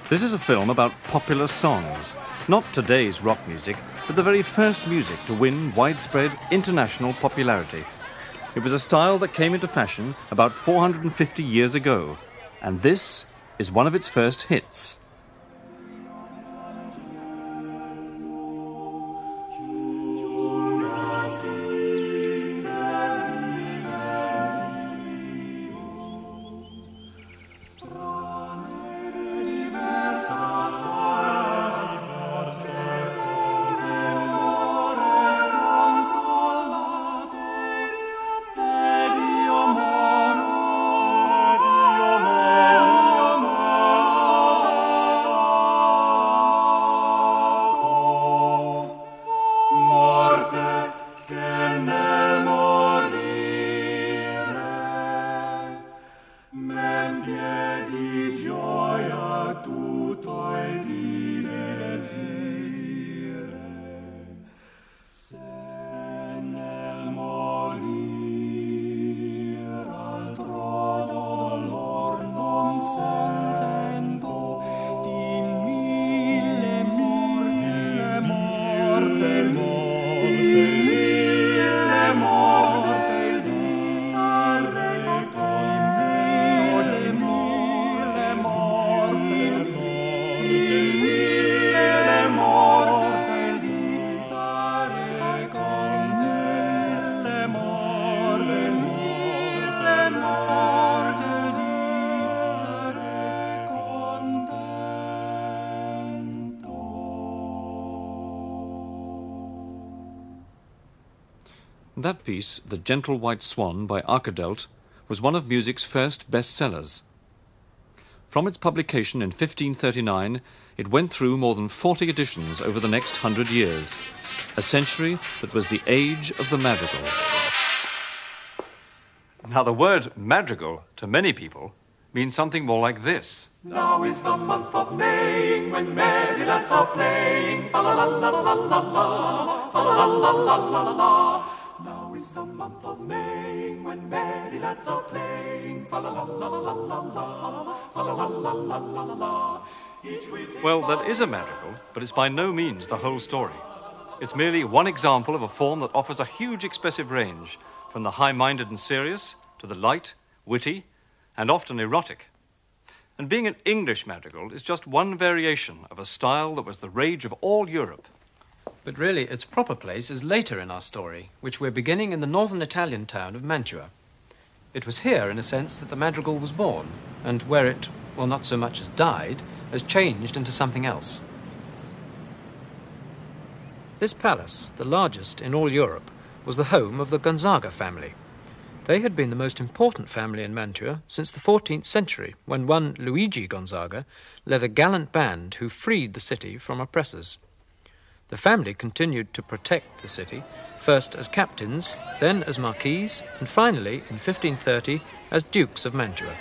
This is a film about popular songs, not today's rock music, but the very first music to win widespread international popularity. It was a style that came into fashion about 450 years ago, and this is one of its first hits. That piece, The Gentle White Swan by Arkadelt, was one of music's first bestsellers. From its publication in 1539, it went through more than 40 editions over the next 100 years, a century that was the age of the madrigal. Now, the word madrigal, to many people, means something more like this. Now is the month of May, when merry lads are playing, fa-la-la-la-la-la-la, fa-la-la-la-la-la-la. Now is the month of May, when merry lads are playing, fa-la-la-la-la-la-la, fa-la-la-la-la-la-la. Well, that is a madrigal, but it's by no means the whole story. It's merely one example of a form that offers a huge expressive range, from the high-minded and serious to the light, witty, and often erotic. And being an English madrigal is just one variation of a style that was the rage of all Europe. But really, its proper place is later in our story, which we're beginning in the northern Italian town of Mantua. It was here, in a sense, that the madrigal was born, and where it, well, not so much as died, has changed into something else. This palace, the largest in all Europe, was the home of the Gonzaga family. They had been the most important family in Mantua since the 14th century, when one Luigi Gonzaga led a gallant band who freed the city from oppressors. The family continued to protect the city, first as captains, then as marquises, and finally, in 1530, as dukes of Mantua.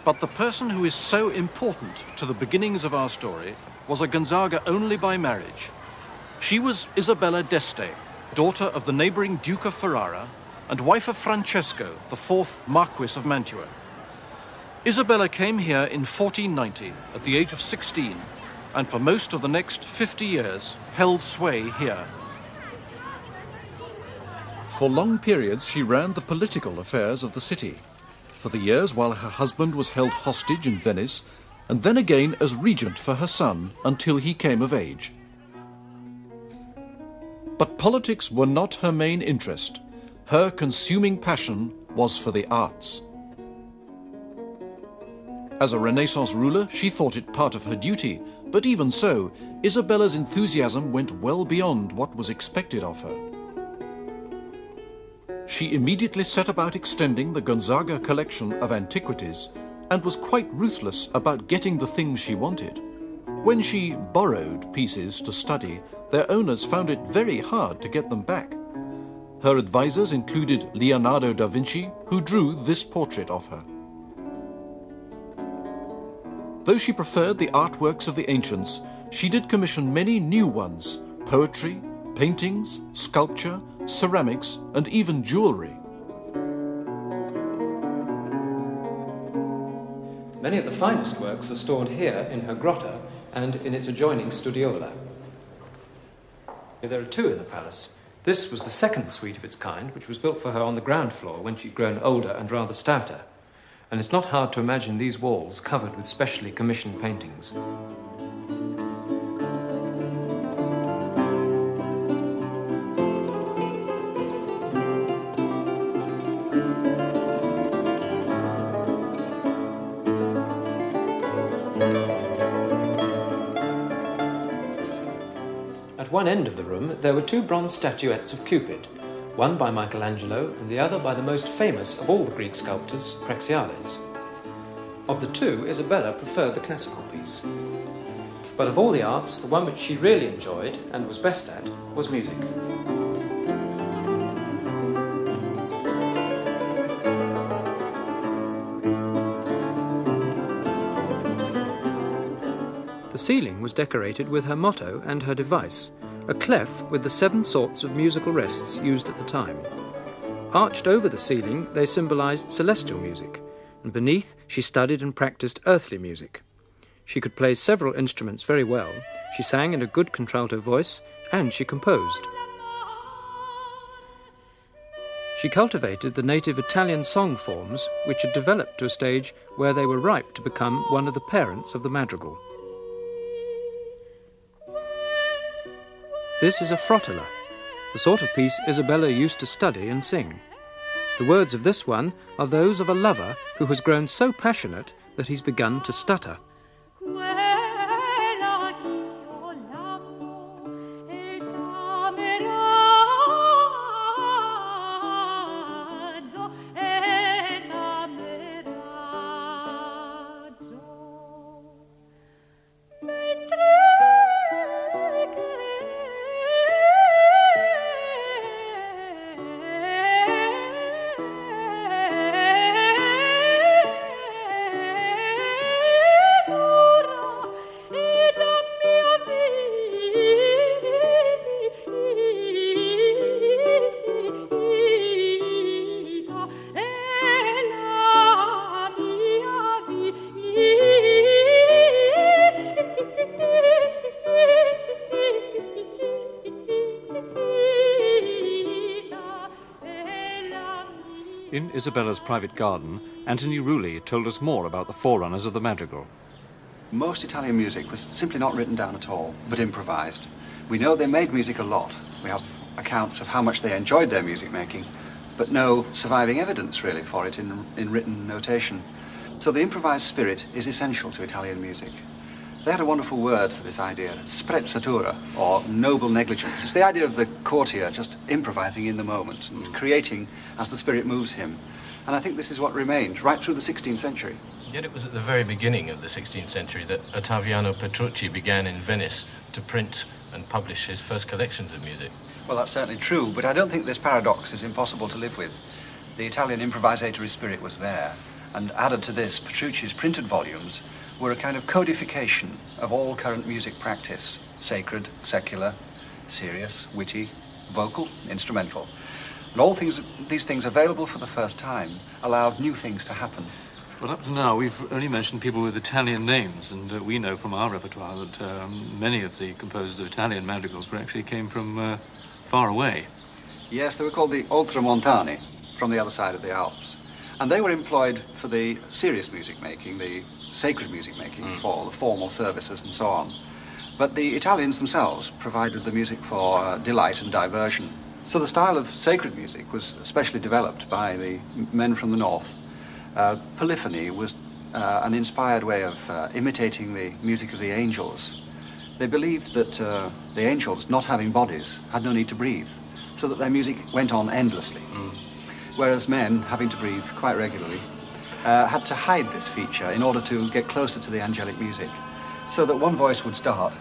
But the person who is so important to the beginnings of our story was a Gonzaga only by marriage. She was Isabella d'Este, daughter of the neighboring Duke of Ferrara and wife of Francesco, the fourth Marquis of Mantua. Isabella came here in 1490 at the age of 16, and for most of the next 50 years held sway here. For long periods she ran the political affairs of the city, for the years while her husband was held hostage in Venice, and then again as regent for her son until he came of age. But politics were not her main interest. Her consuming passion was for the arts. As a Renaissance ruler, she thought it part of her duty, but even so, Isabella's enthusiasm went well beyond what was expected of her. She immediately set about extending the Gonzaga collection of antiquities and was quite ruthless about getting the things she wanted. When she borrowed pieces to study, their owners found it very hard to get them back. Her advisors included Leonardo da Vinci, who drew this portrait of her. Though she preferred the artworks of the ancients, she did commission many new ones: poetry, paintings, sculpture, ceramics, and even jewellery. Many of the finest works are stored here in her grotto and in its adjoining studiola. There are two in the palace. This was the second suite of its kind, which was built for her on the ground floor when she'd grown older and rather stouter. And it's not hard to imagine these walls covered with specially commissioned paintings. At one end of the room, there were two bronze statuettes of Cupid, one by Michelangelo and the other by the most famous of all the Greek sculptors, Praxiales. Of the two, Isabella preferred the classical piece. But of all the arts, the one which she really enjoyed and was best at was music. The ceiling was decorated with her motto and her device, a clef with the 7 sorts of musical rests used at the time. Arched over the ceiling, they symbolised celestial music, and beneath she studied and practised earthly music. She could play several instruments very well, she sang in a good contralto voice, and she composed. She cultivated the native Italian song forms, which had developed to a stage where they were ripe to become one of the parents of the madrigal. This is a frottilla, the sort of piece Isabella used to study and sing. The words of this one are those of a lover who has grown so passionate that he's begun to stutter. In Isabella's private garden, Anthony Rulli told us more about the forerunners of the madrigal. Most Italian music was simply not written down at all, but improvised. We know they made music a lot. We have accounts of how much they enjoyed their music making, but no surviving evidence really for it in written notation. So the improvised spirit is essential to Italian music. They had a wonderful word for this idea, sprezzatura, or noble negligence. It's the idea of the courtier just improvising in the moment and creating as the spirit moves him. And I think this is what remained right through the 16th century. Yet it was at the very beginning of the 16th century that Ottaviano Petrucci began in Venice to print and publish his first collections of music. Well, that's certainly true, but I don't think this paradox is impossible to live with. The Italian improvisatory spirit was there, and added to this, Petrucci's printed volumes were a kind of codification of all current music practice: sacred, secular, serious, witty, vocal, instrumental. And all these things available for the first time allowed new things to happen. Well, up to now, we've only mentioned people with Italian names, and we know from our repertoire that many of the composers of Italian madrigals actually came from far away. Yes, they were called the Oltramontani, from the other side of the Alps. And they were employed for the serious music making, the sacred music making, for the formal services and so on. But the Italians themselves provided the music for delight and diversion. So the style of sacred music was especially developed by the men from the north. Polyphony was an inspired way of imitating the music of the angels. They believed that the angels, not having bodies, had no need to breathe, so that their music went on endlessly. Whereas men, having to breathe quite regularly, had to hide this feature in order to get closer to the angelic music, so that one voice would start,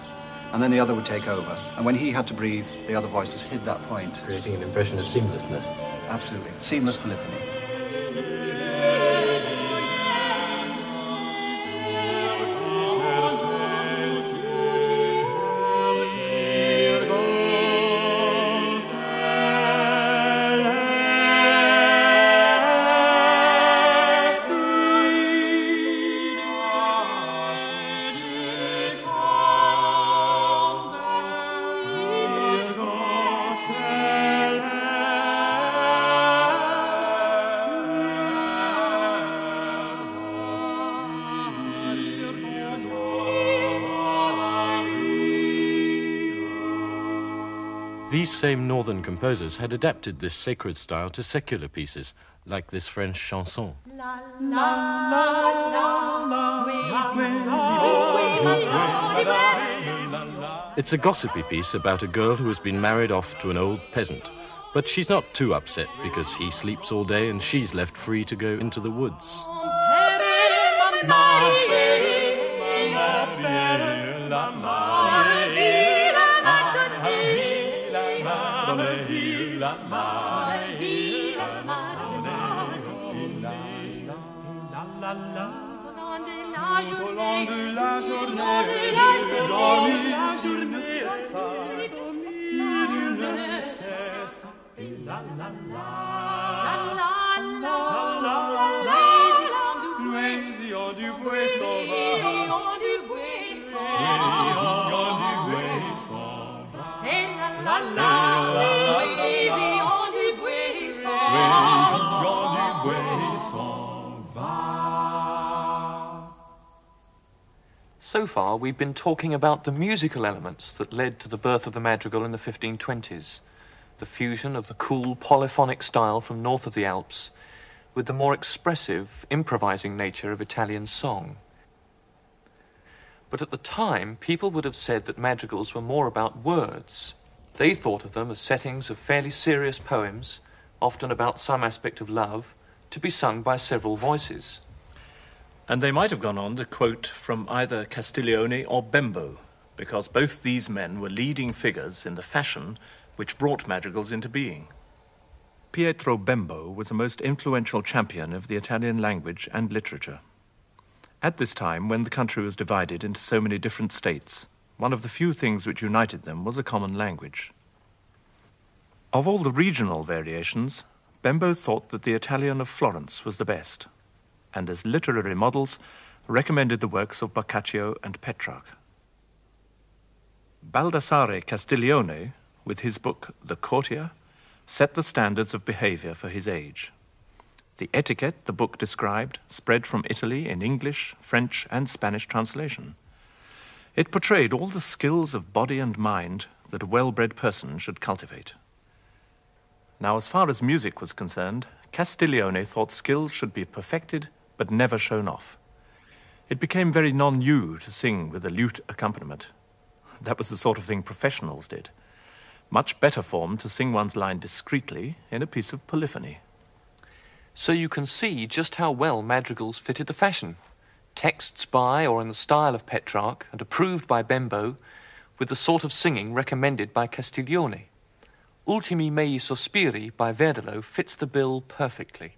and then the other would take over. And when he had to breathe, the other voices hid that point. Creating an impression of seamlessness. Absolutely. Seamless polyphony. These same northern composers had adapted this sacred style to secular pieces, like this French chanson. It's a gossipy piece about a girl who has been married off to an old peasant, but she's not too upset because he sleeps all day and she's left free to go into the woods. Tout au long de la journée, je dormis la journée, il ne cesse. La la la, la la la, l'oisillon du buisson va, l'oisillon du buisson va, et la la la, l'oisillon du buisson va. So far, we've been talking about the musical elements that led to the birth of the madrigal in the 1520s, the fusion of the cool polyphonic style from north of the Alps with the more expressive, improvising nature of Italian song. But at the time, people would have said that madrigals were more about words. They thought of them as settings of fairly serious poems, often about some aspect of love, to be sung by several voices. And they might have gone on to quote from either Castiglione or Bembo, because both these men were leading figures in the fashion which brought madrigals into being. Pietro Bembo was a most influential champion of the Italian language and literature. At this time, when the country was divided into so many different states, one of the few things which united them was a common language. Of all the regional variations, Bembo thought that the Italian of Florence was the best, and as literary models, recommended the works of Boccaccio and Petrarch. Baldassare Castiglione, with his book The Courtier, set the standards of behavior for his age. The etiquette the book described spread from Italy in English, French, and Spanish translation. It portrayed all the skills of body and mind that a well-bred person should cultivate. Now, as far as music was concerned, Castiglione thought skills should be perfected but never shown off. It became very non-you to sing with a lute accompaniment. That was the sort of thing professionals did. Much better form to sing one's line discreetly in a piece of polyphony. So you can see just how well madrigals fitted the fashion. Texts by or in the style of Petrarch and approved by Bembo, with the sort of singing recommended by Castiglione. Ultimi mei sospiri by Verdolo fits the bill perfectly.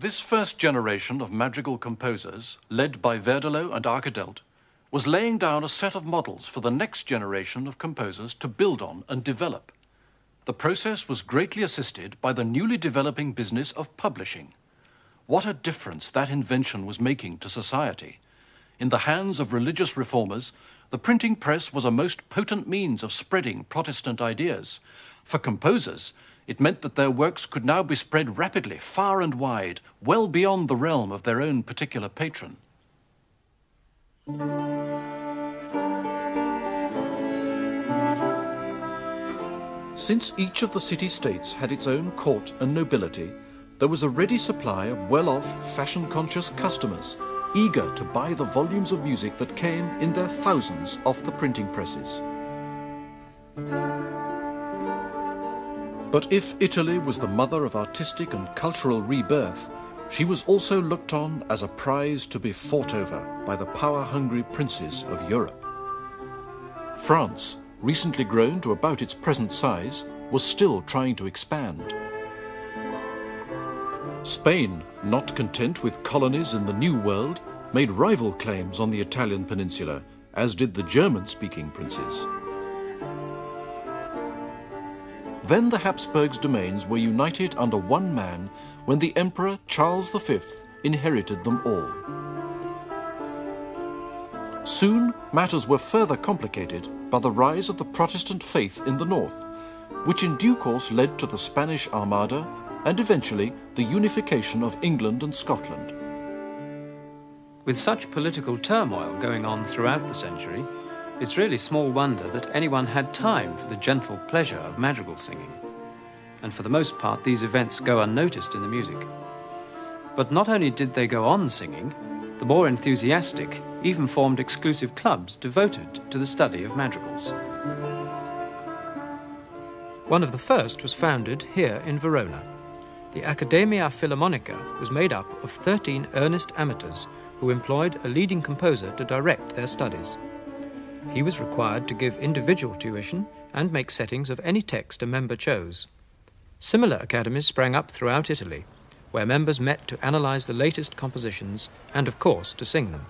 This first generation of madrigal composers, led by Verdelot and Arcadelt, was laying down a set of models for the next generation of composers to build on and develop. The process was greatly assisted by the newly developing business of publishing. What a difference that invention was making to society. In the hands of religious reformers, the printing press was a most potent means of spreading Protestant ideas. For composers, it meant that their works could now be spread rapidly, far and wide, well beyond the realm of their own particular patron. Since each of the city-states had its own court and nobility, there was a ready supply of well-off, fashion-conscious customers, eager to buy the volumes of music that came in their thousands off the printing presses. But if Italy was the mother of artistic and cultural rebirth, she was also looked on as a prize to be fought over by the power-hungry princes of Europe. France, recently grown to about its present size, was still trying to expand. Spain, not content with colonies in the New World, made rival claims on the Italian peninsula, as did the German-speaking princes. Then the Habsburgs' domains were united under one man when the Emperor Charles V inherited them all. Soon, matters were further complicated by the rise of the Protestant faith in the north, which in due course led to the Spanish Armada and eventually the unification of England and Scotland. With such political turmoil going on throughout the century, it's really small wonder that anyone had time for the gentle pleasure of madrigal singing. And for the most part, these events go unnoticed in the music. But not only did they go on singing, the more enthusiastic even formed exclusive clubs devoted to the study of madrigals. One of the first was founded here in Verona. The Accademia Filarmonica was made up of 13 earnest amateurs who employed a leading composer to direct their studies. He was required to give individual tuition and make settings of any text a member chose. Similar academies sprang up throughout Italy, where members met to analyze the latest compositions and, of course, to sing them.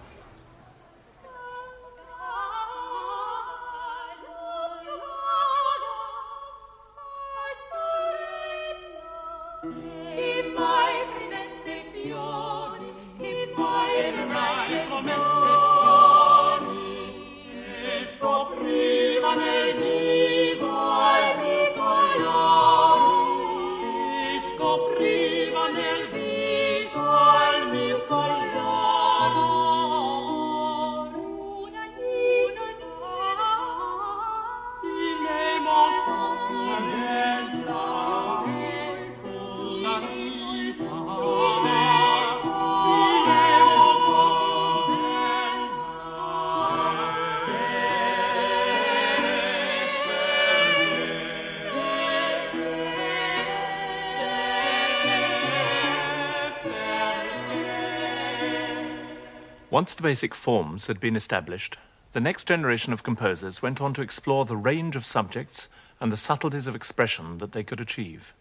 Once the basic forms had been established, the next generation of composers went on to explore the range of subjects and the subtleties of expression that they could achieve.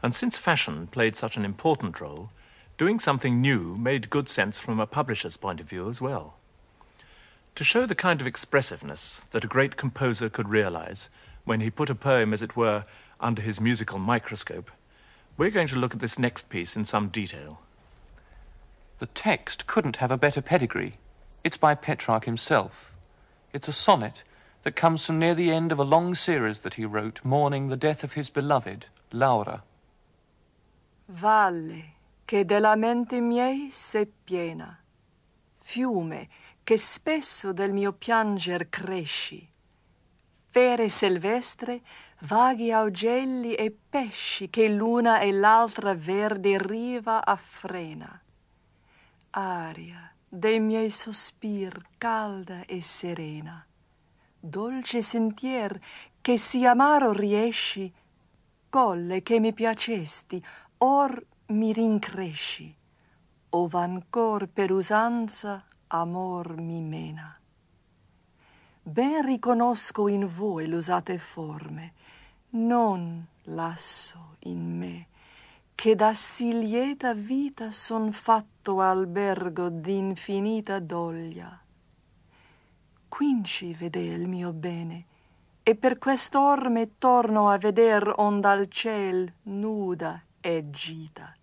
And since fashion played such an important role, doing something new made good sense from a publisher's point of view as well. To show the kind of expressiveness that a great composer could realize when he put a poem, as it were, under his musical microscope, we're going to look at this next piece in some detail. The text couldn't have a better pedigree. It's by Petrarch himself. It's a sonnet that comes from near the end of a long series that he wrote mourning the death of his beloved, Laura. Valle che della mente miei s'è piena, fiume che spesso del mio pianger cresci, fere silvestre, vaghi augelli e pesci che l'una e l'altra verde riva affrena. Aria dei miei sospir calda e serena, dolce sentier che si amaro riesci, colle che mi piacesti, or mi rincresci, ov'ancor per usanza amor mi mena. Ben riconosco in voi l'usate forme, non lasso in me, che da sì lieta vita son fatto albergo d'infinita doglia. Quinci vede il mio bene, e per quest'orme torno a veder ond'al ciel nuda e gita,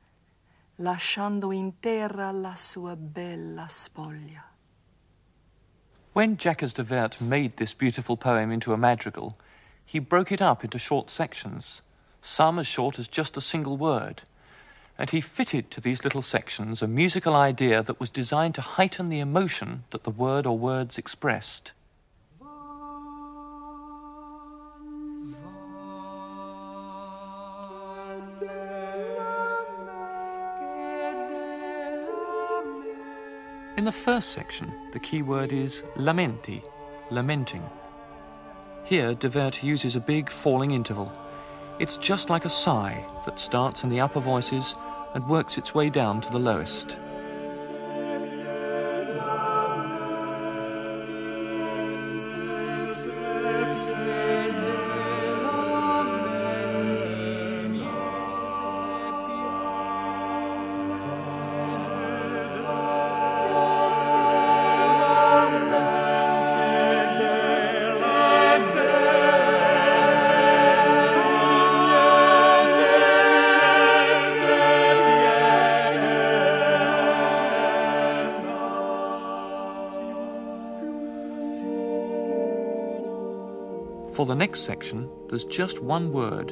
lasciando in terra la sua bella spoglia. When Jacques de Vert made this beautiful poem into a madrigal, he broke it up into short sections, some as short as just a single word, and he fitted to these little sections a musical idea that was designed to heighten the emotion that the word or words expressed. In the first section, the key word is lamenti, lamenting. Here, de Vert uses a big falling interval. It's just like a sigh that starts in the upper voices and works its way down to the lowest. For the next section, there's just one word,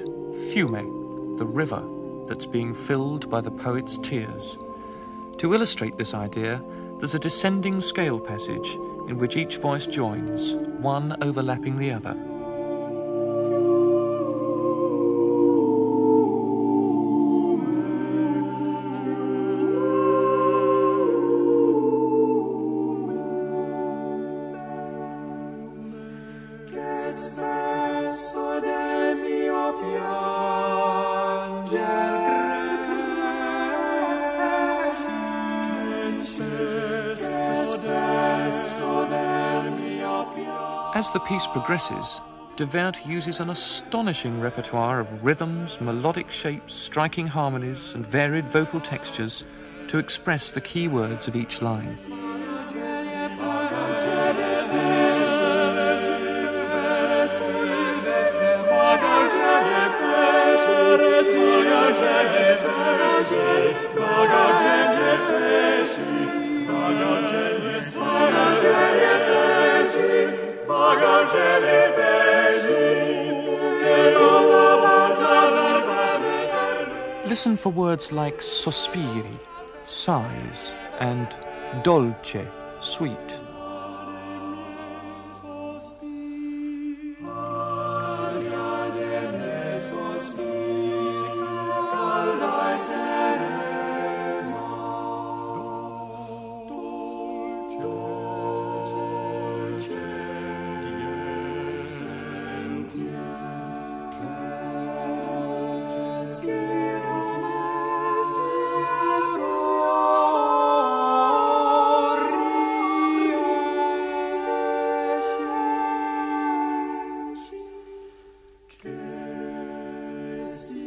fiume, the river that's being filled by the poet's tears. To illustrate this idea, there's a descending scale passage in which each voice joins, one overlapping the other. As the piece progresses, de Vert uses an astonishing repertoire of rhythms, melodic shapes, striking harmonies, and varied vocal textures to express the key words of each line. Listen for words like sospiri, sighs, and dolce, sweet.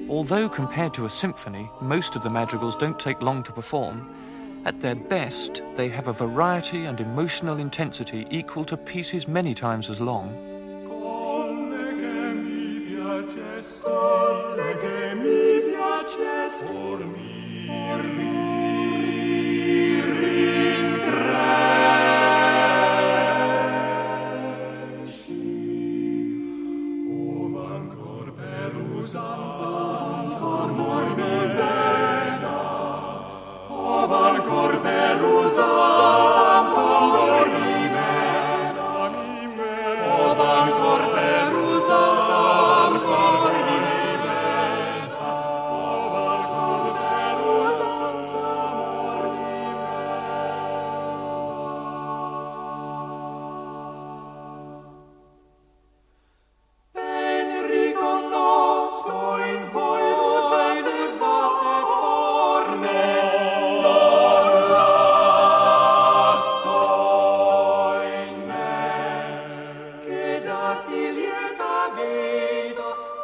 Although compared to a symphony, most of the madrigals don't take long to perform, at their best, they have a variety and emotional intensity equal to pieces many times as long.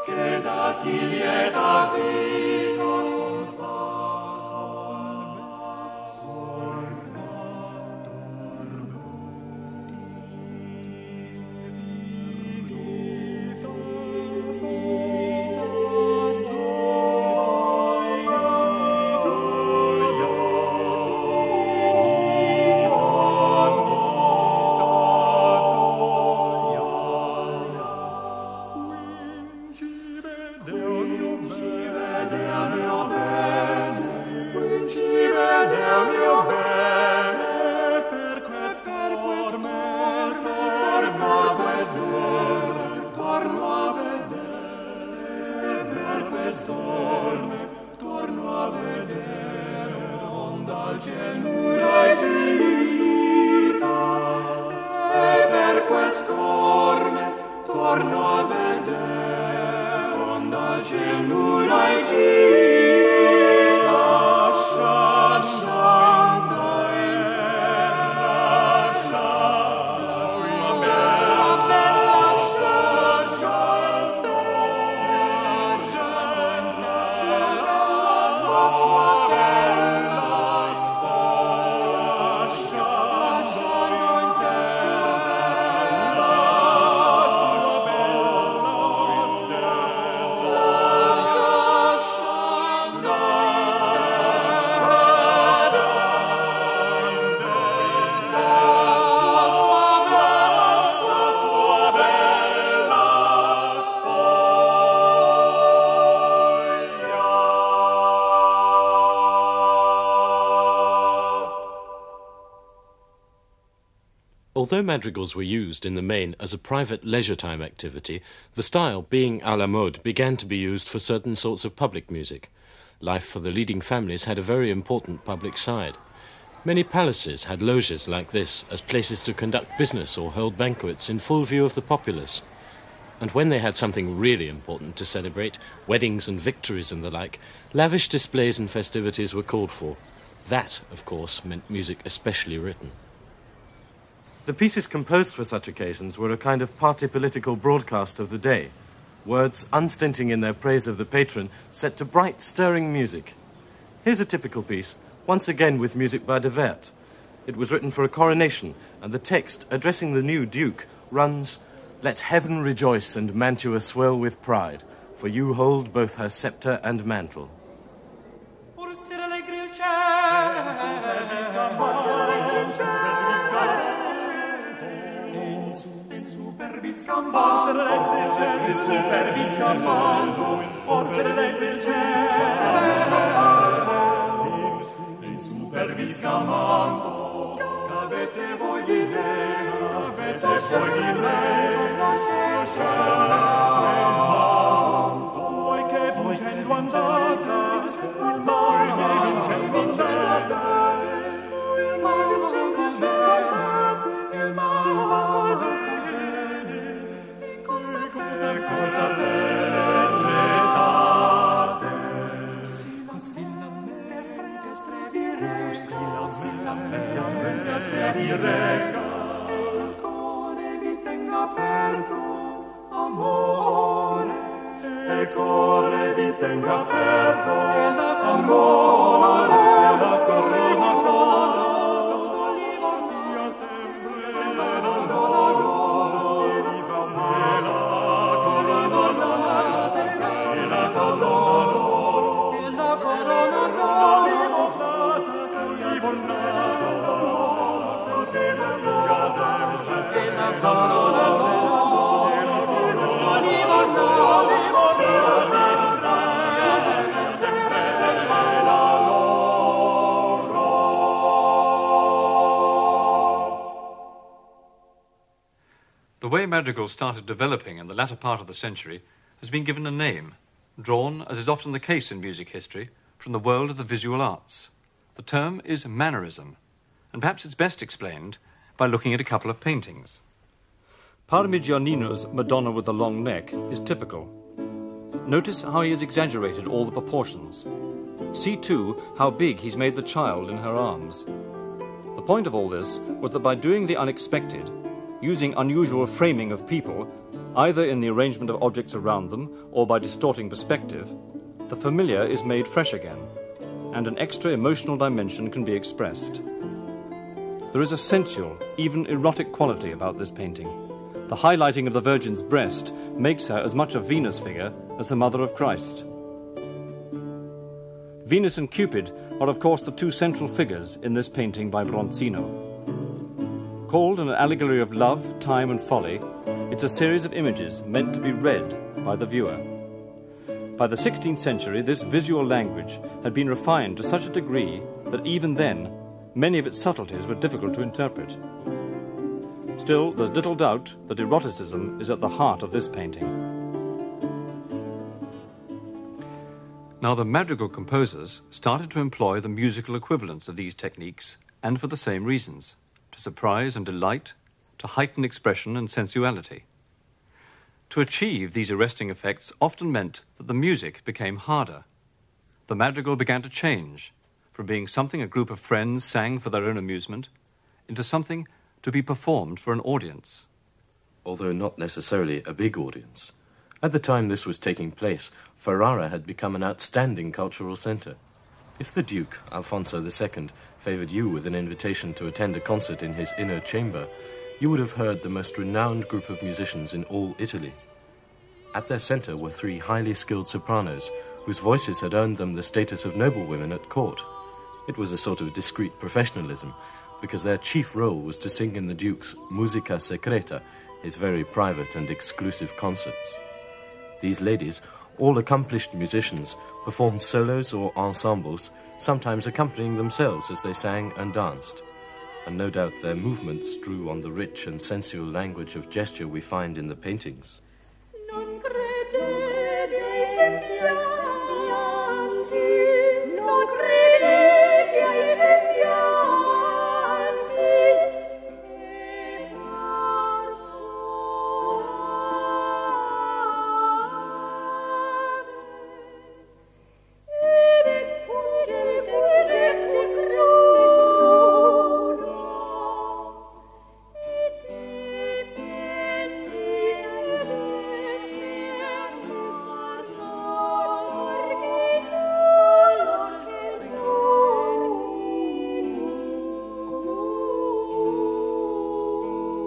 Che da si lieta vita son quest'orme torno a vedere onda al ciel nuda e gita, e per quest'orme torno a vedere onda al ciel nuda e gita, lasciando in terra, la sua bella Although madrigals were used in the main as a private leisure time activity, the style, being à la mode, began to be used for certain sorts of public music. Life for the leading families had a very important public side. Many palaces had loges like this as places to conduct business or hold banquets in full view of the populace. And when they had something really important to celebrate, weddings and victories and the like, lavish displays and festivities were called for. That, of course, meant music especially written. The pieces composed for such occasions were a kind of party political broadcast of the day. Words unstinting in their praise of the patron, set to bright, stirring music. Here's a typical piece, once again with music by De Wert. It was written for a coronation, and the text, addressing the new duke, runs, "Let heaven rejoice and Mantua swell with pride, for you hold both her sceptre and mantle." Superbis campando, forse regge il cielo, in superbis campando, avete voi di lei, avete voi di lei, voi che vincendo andate, voi che vincendo andate, il mare, cosa veretate, si la mestre vi reca, il cuore vi tenga aperto, amore, il cuore vi tenga aperto, amore, la corona cola, l'oliva sia sempre, la The way madrigals started developing in the latter part of the century has been given a name, drawn, as is often the case in music history, from the world of the visual arts. The term is mannerism, and perhaps it's best explained by looking at a couple of paintings. Parmigianino's Madonna with the long neck is typical. Notice how he has exaggerated all the proportions. See, too, how big he's made the child in her arms. The point of all this was that by doing the unexpected, using unusual framing of people, either in the arrangement of objects around them or by distorting perspective, the familiar is made fresh again, and an extra emotional dimension can be expressed. There is a sensual, even erotic quality about this painting. The highlighting of the Virgin's breast makes her as much a Venus figure as the Mother of Christ. Venus and Cupid are, of course, the two central figures in this painting by Bronzino. Called an allegory of love, time, and folly, it's a series of images meant to be read by the viewer. By the 16th century, this visual language had been refined to such a degree that even then, many of its subtleties were difficult to interpret. Still, there's little doubt that eroticism is at the heart of this painting. Now, the madrigal composers started to employ the musical equivalents of these techniques, and for the same reasons, to surprise and delight, to heighten expression and sensuality. To achieve these arresting effects often meant that the music became harder. The madrigal began to change from being something a group of friends sang for their own amusement into something to be performed for an audience. Although not necessarily a big audience. At the time this was taking place, Ferrara had become an outstanding cultural centre. If the Duke, Alfonso II, favoured you with an invitation to attend a concert in his inner chamber, you would have heard the most renowned group of musicians in all Italy. At their centre were 3 highly skilled sopranos, whose voices had earned them the status of noblewomen at court. It was a sort of discreet professionalism, because their chief role was to sing in the Duke's musica secreta, his very private and exclusive concerts. These ladies, all accomplished musicians, performed solos or ensembles, sometimes accompanying themselves as they sang and danced. And no doubt their movements drew on the rich and sensual language of gesture we find in the paintings. Non credete ai sembianti, non credete ai sembianti, e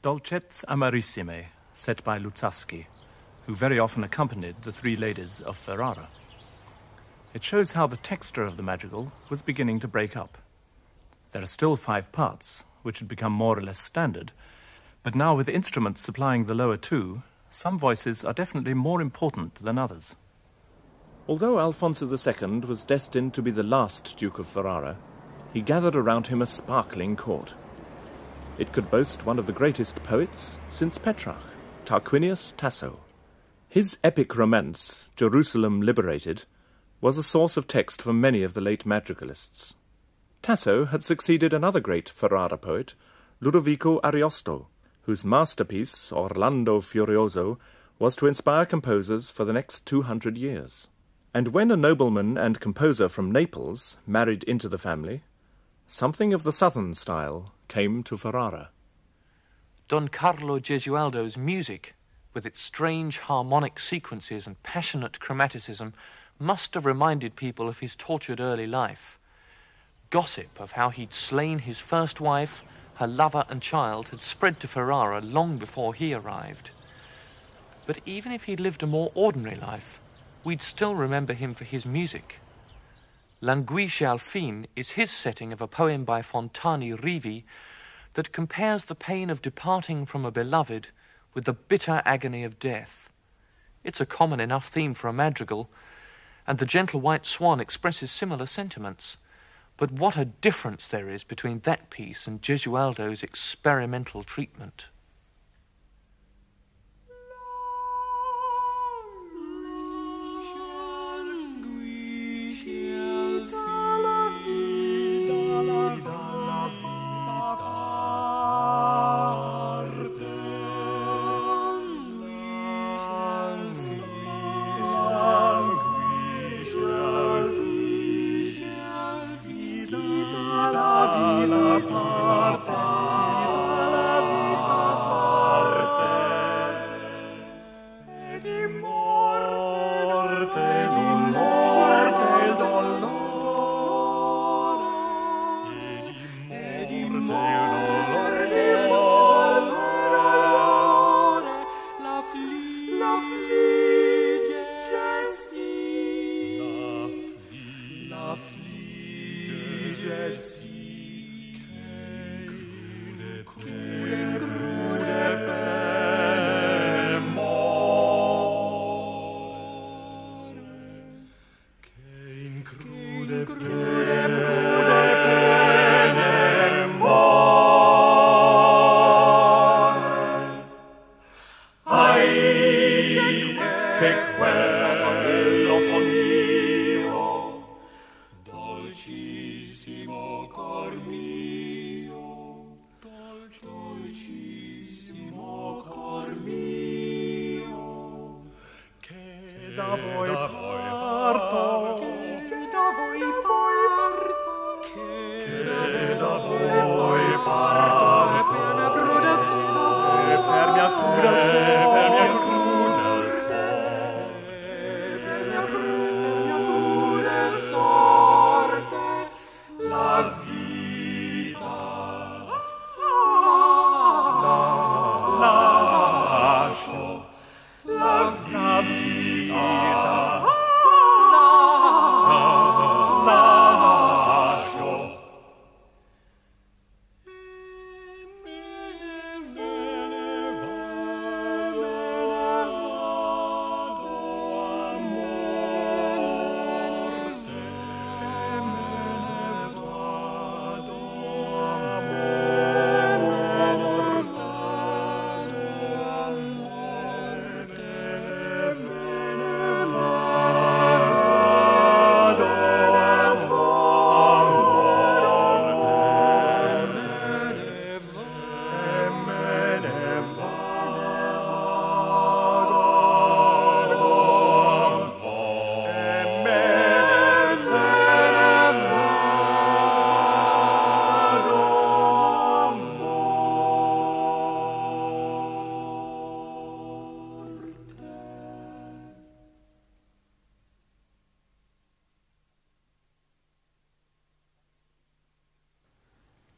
Dolcezze Amarissime, set by Luzzaschi, who very often accompanied the 3 ladies of Ferrara. It shows how the texture of the madrigal was beginning to break up. There are still 5 parts, which had become more or less standard, but now with instruments supplying the lower 2, some voices are definitely more important than others. Although Alfonso II was destined to be the last Duke of Ferrara, he gathered around him a sparkling court. It could boast one of the greatest poets since Petrarch, Tarquinius Tasso. His epic romance, Jerusalem Liberated, was a source of text for many of the late madrigalists. Tasso had succeeded another great Ferrara poet, Ludovico Ariosto, whose masterpiece, Orlando Furioso, was to inspire composers for the next 200 years. And when a nobleman and composer from Naples married into the family, something of the southern style came to Ferrara. Don Carlo Gesualdo's music, with its strange harmonic sequences and passionate chromaticism, must have reminded people of his tortured early life. Gossip of how he'd slain his first wife, her lover and child had spread to Ferrara long before he arrived. But even if he'd lived a more ordinary life, we'd still remember him for his music. Languisce al fin is his setting of a poem by Fontani Rivi that compares the pain of departing from a beloved with the bitter agony of death. It's a common enough theme for a madrigal, and The Gentle White Swan expresses similar sentiments. But what a difference there is between that piece and Gesualdo's experimental treatment.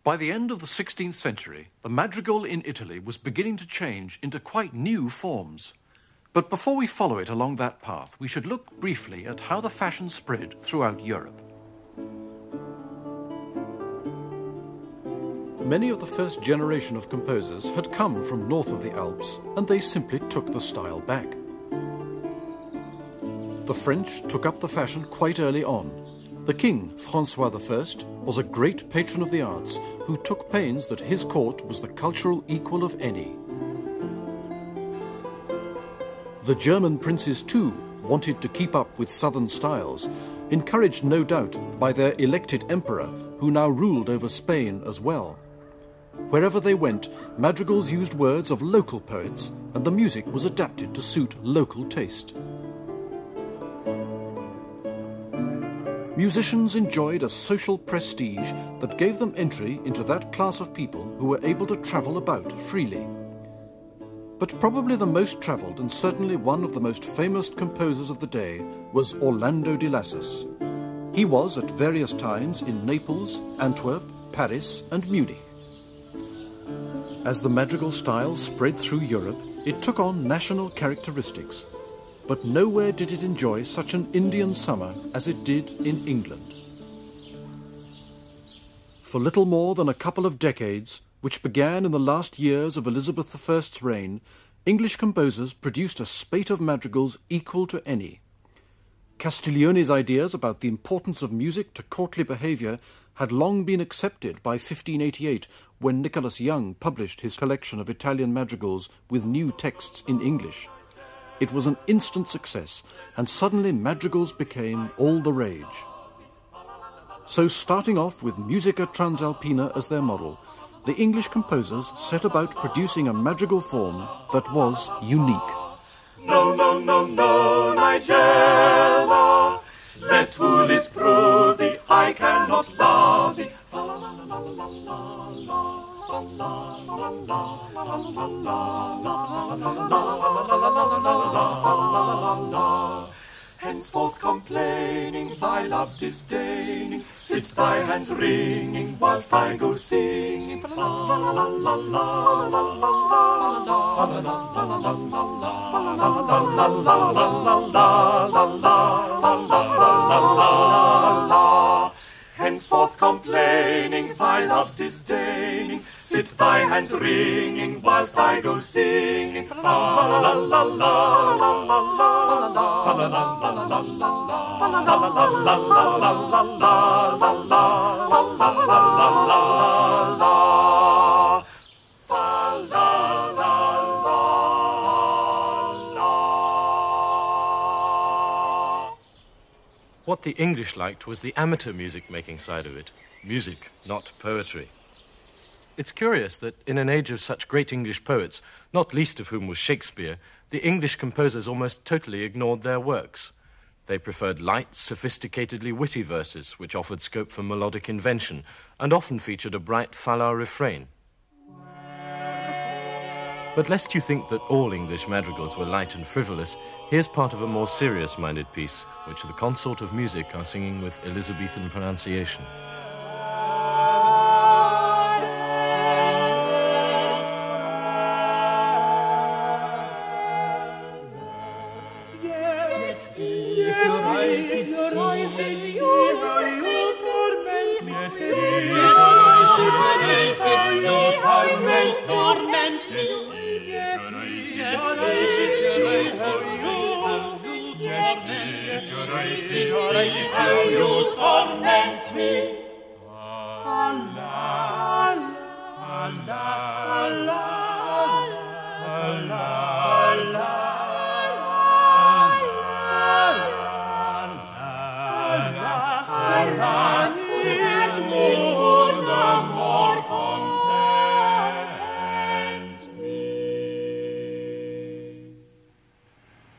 By the end of the 16th century, the madrigal in Italy was beginning to change into quite new forms. But before we follow it along that path, we should look briefly at how the fashion spread throughout Europe. Many of the first generation of composers had come from north of the Alps, and they simply took the style back. The French took up the fashion quite early on. The king, François I, was a great patron of the arts who took pains that his court was the cultural equal of any. The German princes, too, wanted to keep up with southern styles, encouraged no doubt by their elected emperor, who now ruled over Spain as well. Wherever they went, madrigals used words of local poets, and the music was adapted to suit local taste. Musicians enjoyed a social prestige that gave them entry into that class of people who were able to travel about freely. But probably the most travelled and certainly one of the most famous composers of the day was Orlando de Lassus. He was at various times in Naples, Antwerp, Paris and Munich. As the madrigal style spread through Europe, it took on national characteristics. But nowhere did it enjoy such an Indian summer as it did in England. For little more than a couple of decades, which began in the last years of Elizabeth I's reign, English composers produced a spate of madrigals equal to any. Castiglione's ideas about the importance of music to courtly behaviour had long been accepted by 1588, when Nicholas Young published his collection of Italian madrigals with new texts in English. It was an instant success, and suddenly madrigals became all the rage. So, starting off with Musica Transalpina as their model, the English composers set about producing a madrigal form that was unique. No, no, no, no, Nigella, let who this prove thee, I cannot love thee. Henceforth complaining, thy love's disdaining, sit thy hands wringing, whilst I go singing. La la la la la la la la la la la. Henceforth complaining, thy love's disdaining, sit thy hands wringing, whilst I go singing. La la la la la la la What the English liked was the amateur music-making side of it. Music, not poetry. It's curious that in an age of such great English poets, not least of whom was Shakespeare, the English composers almost totally ignored their works. They preferred light, sophisticatedly witty verses, which offered scope for melodic invention, and often featured a bright fala refrain. But lest you think that all English madrigals were light and frivolous, here's part of a more serious-minded piece, which the consort of music are singing with Elizabethan pronunciation.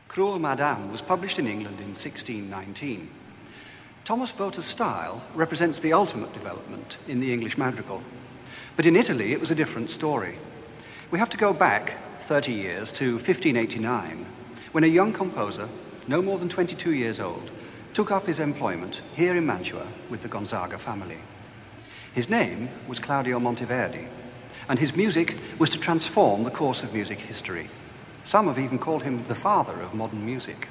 Cruel Madame was published in England in 1619. Thomas Voter's style represents the ultimate development in the English madrigal. But in Italy, it was a different story. We have to go back 30 years to 1589, when a young composer, no more than 22 years old, took up his employment here in Mantua with the Gonzaga family. His name was Claudio Monteverdi, and his music was to transform the course of music history. Some have even called him the father of modern music.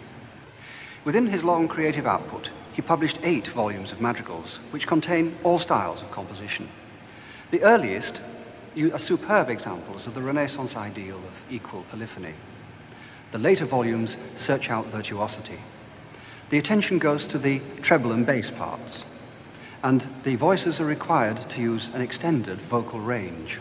Within his long creative output, he published 8 volumes of madrigals, which contain all styles of composition. The earliest are superb examples of the Renaissance ideal of equal polyphony. The later volumes search out virtuosity. The attention goes to the treble and bass parts, and the voices are required to use an extended vocal range.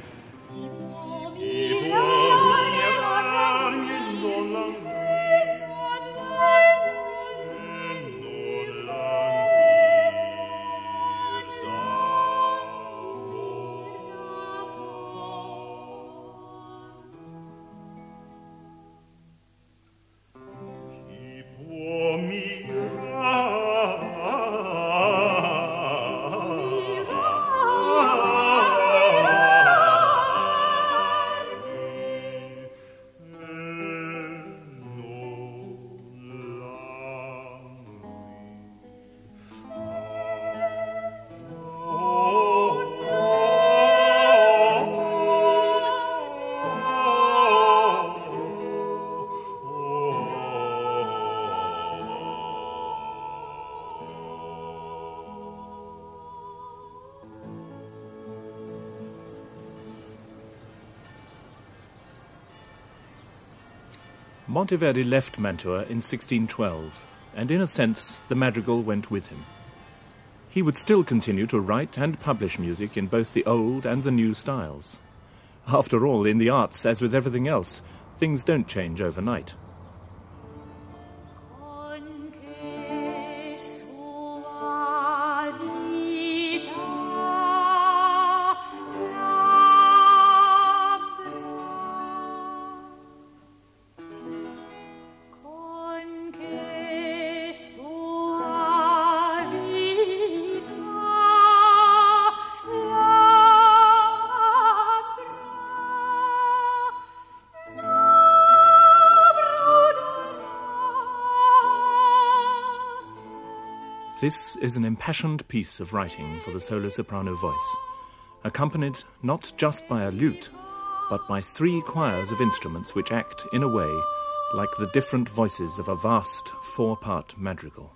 Monteverdi left Mantua in 1612, and in a sense the madrigal went with him. He would still continue to write and publish music in both the old and the new styles. After all, in the arts, as with everything else, things don't change overnight. This is an impassioned piece of writing for the solo soprano voice, accompanied not just by a lute, but by 3 choirs of instruments which act, in a way, like the different voices of a vast 4-part madrigal.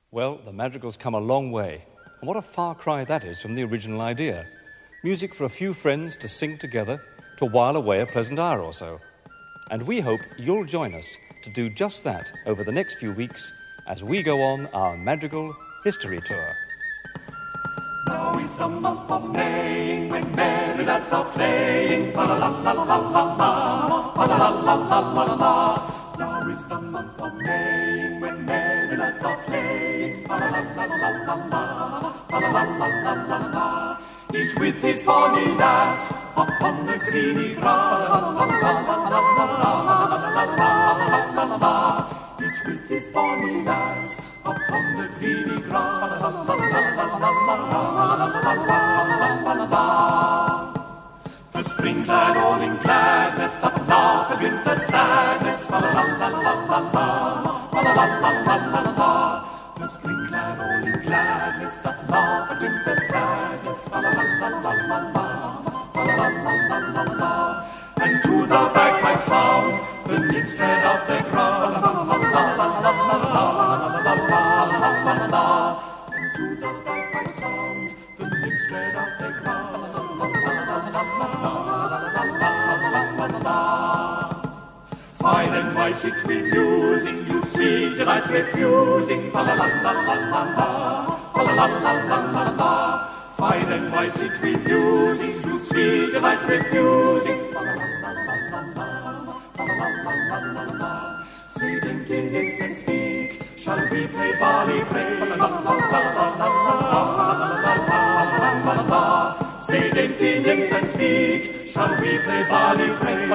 Well, the madrigal's come a long way. And what a far cry that is from the original idea. Music for a few friends to sing together to while away a pleasant hour or so. And we hope you'll join us to do just that over the next few weeks as we go on our Madrigal History Tour. Now is the month of May, when merry lads are playing. Fa-la-la-la-la-la-la, fa-la-la-la-la-la-la. Now is the month of May, when merry lads are playing. Fa-la-la-la-la-la-la, fa-la-la-la-la-la-la. each with his bonny lass, upon the greeny grass. Each with his bonny lass, upon the greeny grass. The spring-clad all in gladness doth laugh at winter's sadness. The spring-clad all in gladness doth laugh at winter's sadness. And to the bagpipe sound, the nymphs tread out their ground. And to the bagpipe sound, the nymphs tread out their ground. Fine and why sit we musing, you sweet delight refusing. Fine and why sit we musing, you sweet delight refusing. Say dainty nymphs and speak, shall we play barley break? Say dainty nymphs and speak, shall we play barley break?